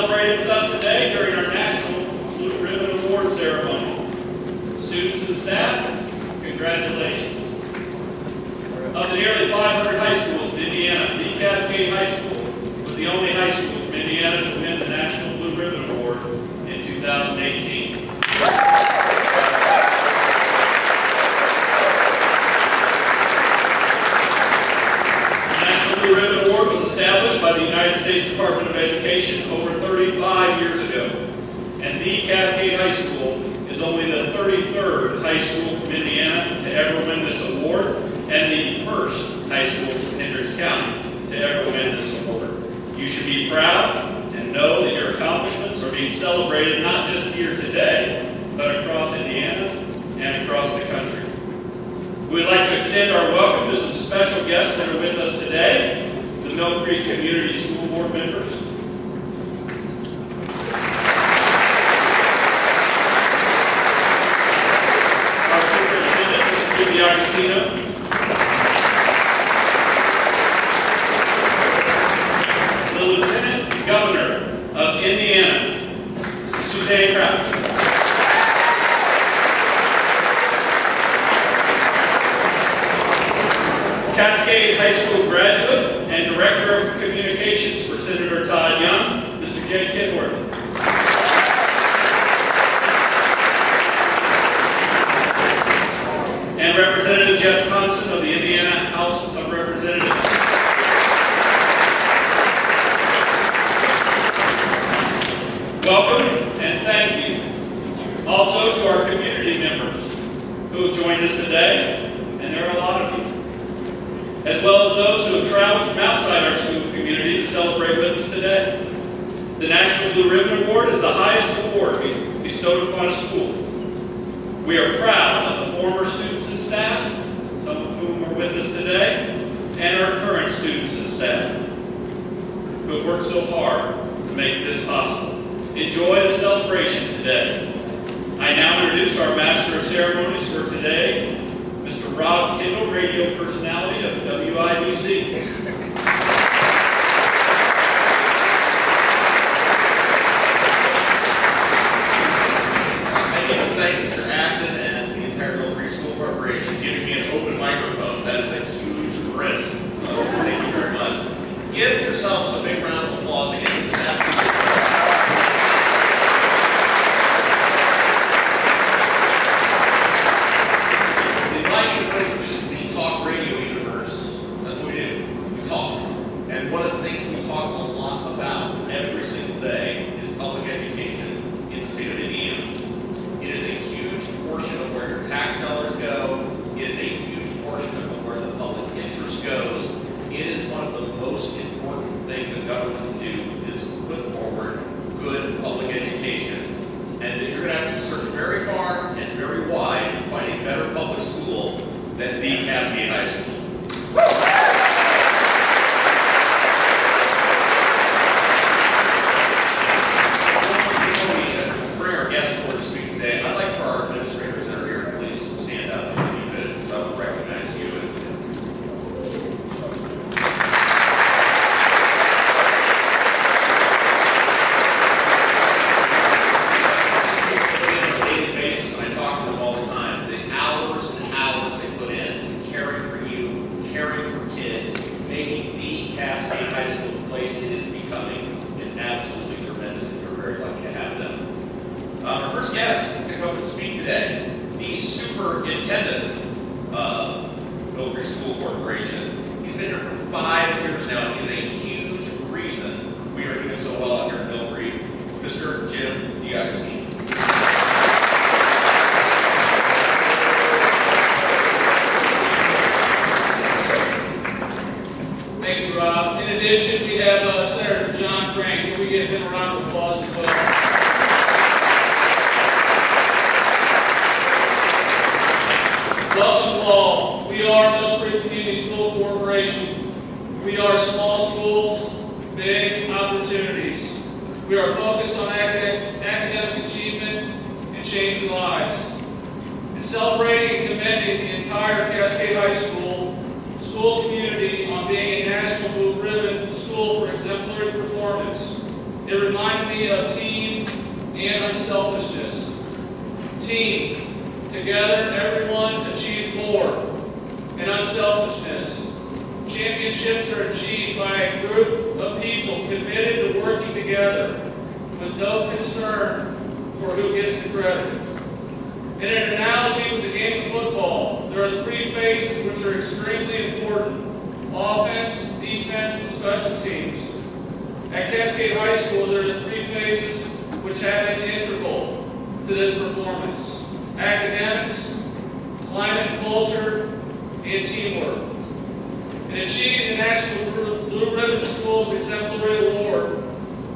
celebrating with us today during our National Blue Ribbon Award ceremony. Students and staff, congratulations. Of the nearly 500 high schools in Indiana, the Cascade High School was the only high school from Indiana to win the National Blue Ribbon Award in 2018. The National Blue Ribbon Award was established by the United States Department of Education over 35 years ago, and the Cascade High School is only the 33rd high school from Indiana to ever win this award, and the first high school from Hendricks County to ever win this award. You should be proud and know that your accomplishments are being celebrated not just here today, but across Indiana and across the country. We would like to extend our welcome to some special guests that are with us today, the Mill Creek Community School Board members. Our Superintendent, Mr. Agostino. The Lieutenant Governor of Indiana, Suzanne Crouch. Cascade High School graduate and Director of Communications for Senator Todd Young, Mr. Jay Kidworth. And Representative Jeff Thompson of the Indiana House of Representatives. Welcome and thank you. Also to our community members who have joined us today, and there are a lot of you, as well as those who have traveled from outside our school community to celebrate with us today. The National Blue Ribbon Award is the highest award bestowed upon a school. We are proud of the former students and staff, some of whom are with us today, and our current students and staff who have worked so hard to make this possible. Enjoy the celebration today. I now introduce our Master of Ceremonies for today, Mr. Rob Kendall, radio personality of WIBC. I need to thank Mr. Acton and the entire Mill Creek School Corporation for giving me an open microphone. That is a huge risk, so thank you very much. Give yourselves a big round of applause again. This is absolutely than the Cascade High School. Before we bring our guests forward to speak today, I'd like for our administrators that are here to please stand up and keep it, so I'll recognize you. Our first guest is going to come up and speak today, the superintendent of Mill Creek School Corporation. He's been here for 5 years now. He's a huge reason we are doing so well out here in Mill Creek. Mr. Jim D'Agostino. Thank you, Rob. In addition, we have Senator John Grant. Can we give him a round of applause as well? Welcome all. We are Mill Creek Community School Corporation. We are small schools, big opportunities. We are focused on academic achievement and changing lives. In celebrating and commending the entire Cascade High School community on being a National Blue Ribbon School for exemplary performance It reminded me of team and unselfishness. Team. Together, everyone achieves more. And unselfishness. Championships are achieved by a group of people committed to working together with no concern for who gets the credit. In an analogy with the game of football, there are three phases which are extremely important: offense, defense, and special teams. At Cascade High School, there are three phases which have been integral to this performance: academics, climate and culture, and teamwork. In achieving the National Blue Ribbon Schools Exemplary Award,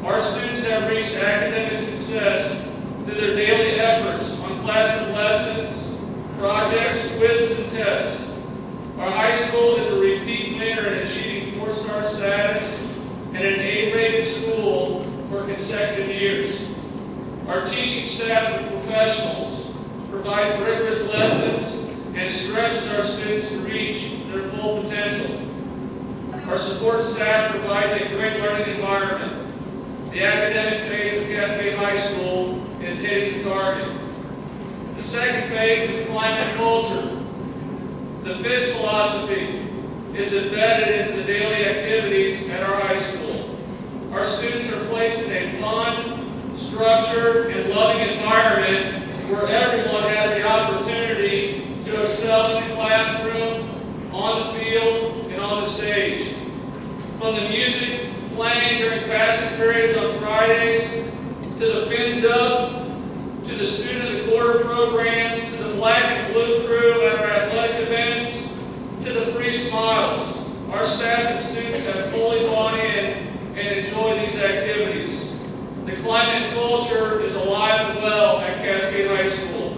our students have reached academic success through their daily efforts on classroom lessons, projects, quizzes, and tests. Our high school is a repeat winner in achieving 4-star status and an A-rated school for consecutive years. Our teaching staff and professionals provides rigorous lessons and stretches our students to reach their full potential. Our support staff provides a great learning environment. The academic phase of Cascade High School is hitting the target. The second phase is climate and culture. The FISH philosophy is embedded into the daily activities at our high school. Our students are placed in a fun, structured, and loving environment where everyone has the opportunity to excel in the classroom, on the field, and on the stage. From the music playing during passing periods on Fridays, to the fins up, to the student of the quarter programs, to the black and blue crew at our athletic events, to the free smiles. Our staff and students have fully bought in and enjoy these activities. The climate and culture is alive and well at Cascade High School.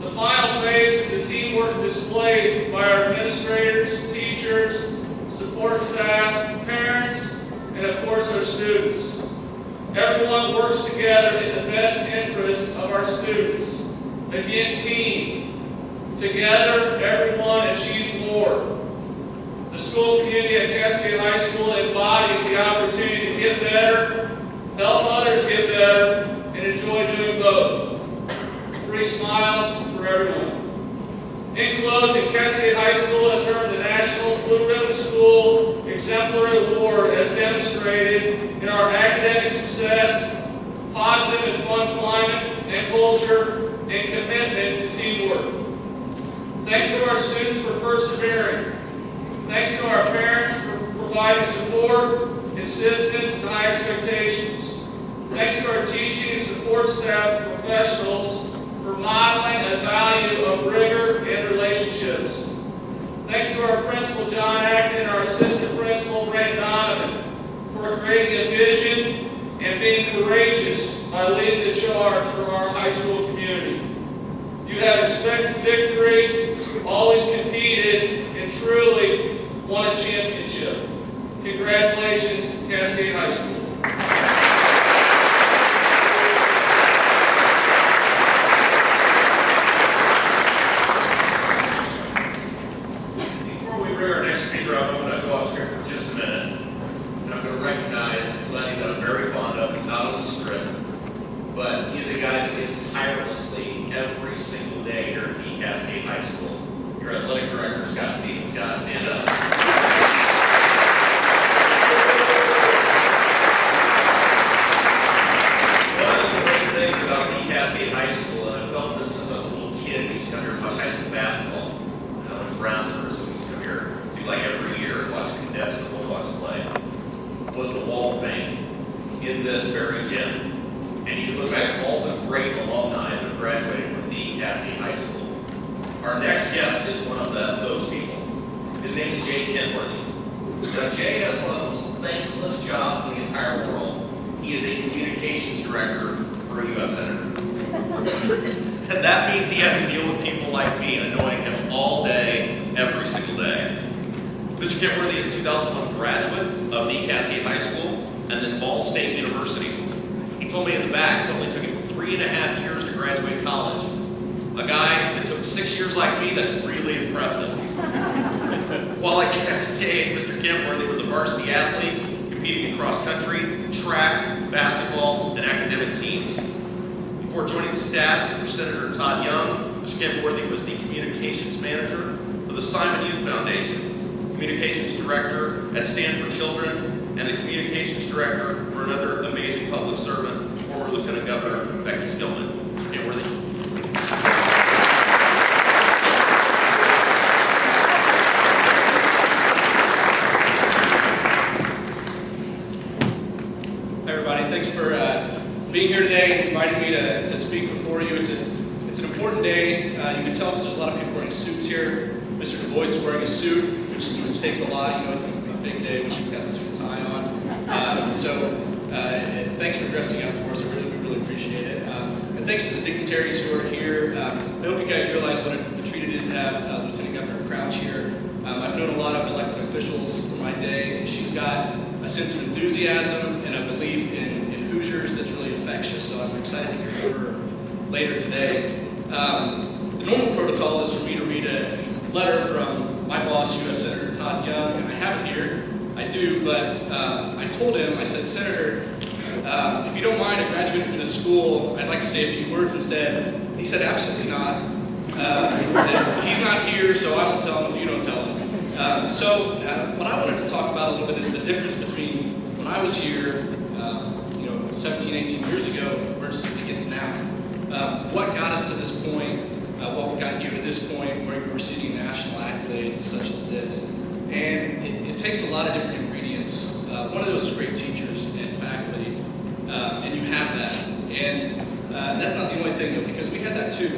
The final phase is the teamwork displayed by our administrators, teachers, support staff, parents, and of course our students. Everyone works together in the best interest of our students. Again, team. Together, everyone achieves more. The school community at Cascade High School embodies the opportunity to get better, help others get better, and enjoy doing both. Free smiles for everyone. In closing, Cascade High School has earned the National Blue Ribbon School Exemplary Award as demonstrated in our academic success, positive and fun climate and culture, and commitment to teamwork. Thanks to our students for persevering. Thanks to our parents for providing support, insistence, and high expectations. Thanks to our teaching and support staff and professionals for modeling a value of rigor and relationships. Thanks to our principal, John Acton, and our assistant principal, Brent Donovan, for creating a vision and being courageous by leading the charge for our high school community. You have expected victory, always competed, and truly won a championship. Congratulations, Cascade High School. Before we bring our next speaker up, I'm going to go off here for just a minute. And I'm going to recognize this lady that I'm very fond of. It's not on the script. But he's a guy that lives tirelessly every single day here at the Cascade High School. Your athletic director, Scott Stevens. Scott, stand up. One of the great things about the Cascade High School, and I've felt this since I was a little kid, we used to come here and watch high school basketball. And I went to Brownsburg, so we used to come here, it seemed like every year, and watch the cadets and the Bulldogs play, was the Wall of Fame in this very gym. And you can look back at all the great alumni that have graduated from the Cascade High School. Our next guest is one of those people. His name is Jay Kenworthy. Now, Jay has one of the most thankless jobs in the entire world. He is a communications director for a U.S. Senator. And that means he has to deal with people like me annoying him all day, every single day. Mr. Kenworthy is a 2001 graduate of the Cascade High School and then Ball State University. He told me in the back it only took him 3.5 years to graduate college. A guy that took 6 years like me, that's really impressive. While at Cascade, Mr. Kenworthy was a varsity athlete, competing in cross country, track, basketball, and academic teams. Before joining the staff under Senator Todd Young, Mr. Kentworthy was the communications manager of the Simon Youth Foundation, communications director at Stand for Children, and the communications director for another amazing public servant, former Lieutenant Governor Becky Skillman. Mr. Kentworthy. Thanks for being here today and inviting me to speak before you. It's an important day. You can tell because there's a lot of people wearing suits here. Mr. Du Bois is wearing a suit, which takes a lot. You know, it's a big day when he's got the suit and tie on. Thanks for dressing up for us. We really appreciate it. And thanks to the dignitaries who are here. I hope you guys realize what a treat it is to have Lieutenant Governor Crouch here. I've known a lot of elected officials for my day, and she's got a sense of enthusiasm and a belief in Hoosiers that's really infectious, so I'm excited to hear from her later today. The normal protocol is for me to read a letter from my boss, U.S. Senator Todd Young, and I have it here. I do, but I told him, I said, Senator, if you don't mind, I graduated from this school, I'd like to say a few words instead. He said, absolutely not. He's not here, so I won't tell him if you don't tell him. What I wanted to talk about a little bit is the difference between when I was here 17, 18 years ago versus against now. What got us to this point, what got you to this point where you're receiving national accolades such as this. And it takes a lot of different ingredients. One of those is great teachers and faculty, and you have that. And that's not the only thing, because we had that too.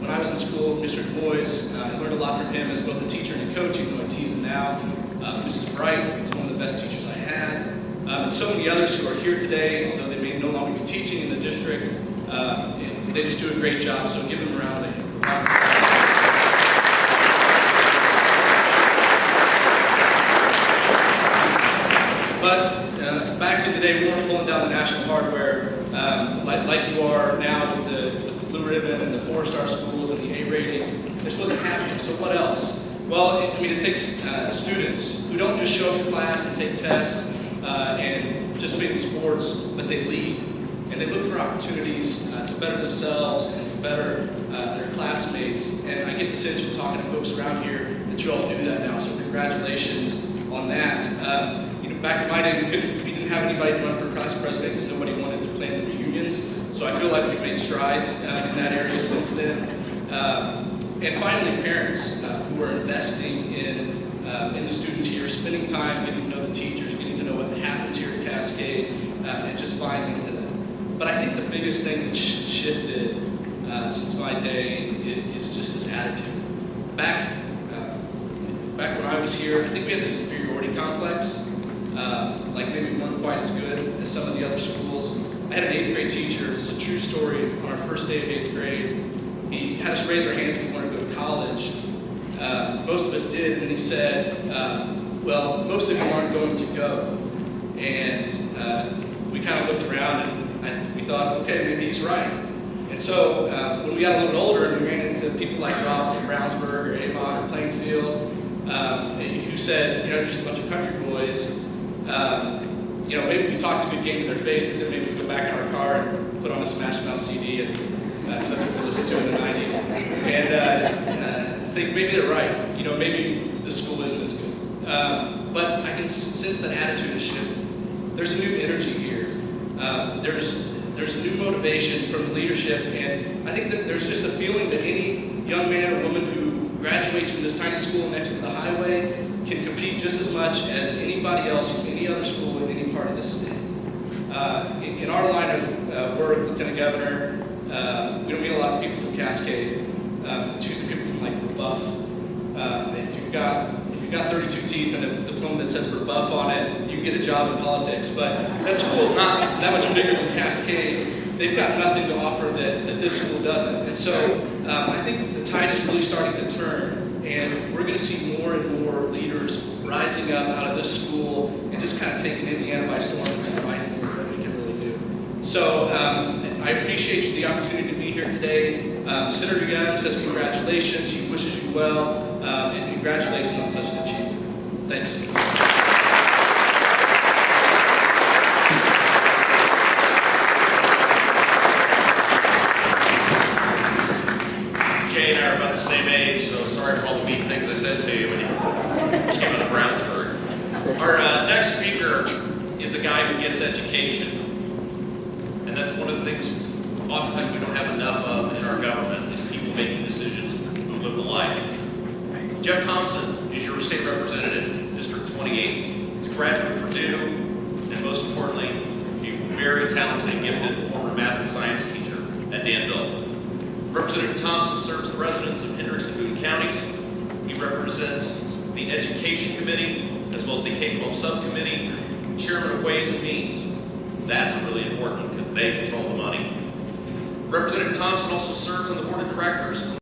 When I was in school, Mr. Du Bois, I learned a lot from him as both a teacher and a coach, even though I tease him now. Mrs. Bright was one of the best teachers I had. And so many others who are here today, although they may no longer be teaching in the district, they just do a great job, so give them a round of applause. But back in the day, we weren't pulling down the national hardware like you are now with the Blue Ribbon and the 4-star schools and the A ratings. This wasn't happening, so what else? Well, it takes students who don't just show up to class and take tests and participate in sports, but they lead. And they look for opportunities to better themselves and to better their classmates. And I get the sense from talking to folks around here that you all do that now, so congratulations on that. Back in my day, we didn't have anybody run for class president because nobody wanted to plan the reunions. So I feel like we've made strides in that area since then. And finally, parents who are investing in the students here, spending time getting to know the teachers, getting to know what happens here at Cascade, and just buying into them. But I think the biggest thing that shifted since my day is just this attitude. Back when I was here, I think we had this inferiority complex. Like maybe we weren't quite as good as some of the other schools. I had an 8th grade teacher, it's a true story, on our first day of 8th grade. He had us raise our hands if we wanted to go to college. Most of us did, and then he said, well, most of you aren't going to go. And we kind of looked around and we thought, okay, maybe he's right. And so when we got a little older and we ran into people like Rob from Brownsburg or Avon or Plainfield, who said, just a bunch of country boys, maybe we talked a good game to their face, but then maybe we go back in our car and put on a Smash Mouth CD, because that's what we listened to in the 90s, and think maybe they're right. Maybe this school isn't as good. But I can sense that attitude is shifting. There's a new energy here. There's a new motivation from the leadership, and I think that there's just a feeling that any young man or woman who graduates from this tiny school next to the highway can compete just as much as anybody else from any other school in any part of the state. In our line of work, Lieutenant Governor, we don't meet a lot of people from Cascade. It's usually people from like Rebuff. If you've got 32 teeth and a diploma that says Rebuff on it, you can get a job in politics. But that school is not that much bigger than Cascade. They've got nothing to offer that this school doesn't. And so I think the tide is really starting to turn, and we're going to see more and more leaders rising up out of this school and just kind of taking Indiana by storm and surprising them what we can really do. So I appreciate the opportunity to be here today. Senator Young says congratulations. He wishes you well, and congratulations on such an achievement. Thanks. the things oftentimes we don't have enough of in our government is people making decisions who look alike. Jeff Thompson is your state representative, District 28. He's a graduate of Purdue, and most importantly, a very talented and gifted former math and science teacher at Danville. Representative Thompson serves the residents of Hendricks and Boone counties. He represents the Education Committee, as well as the K-12 Subcommittee, Chairman of Ways and Means. That's really important because they control the money. Representative Thompson also serves on the Board of Directors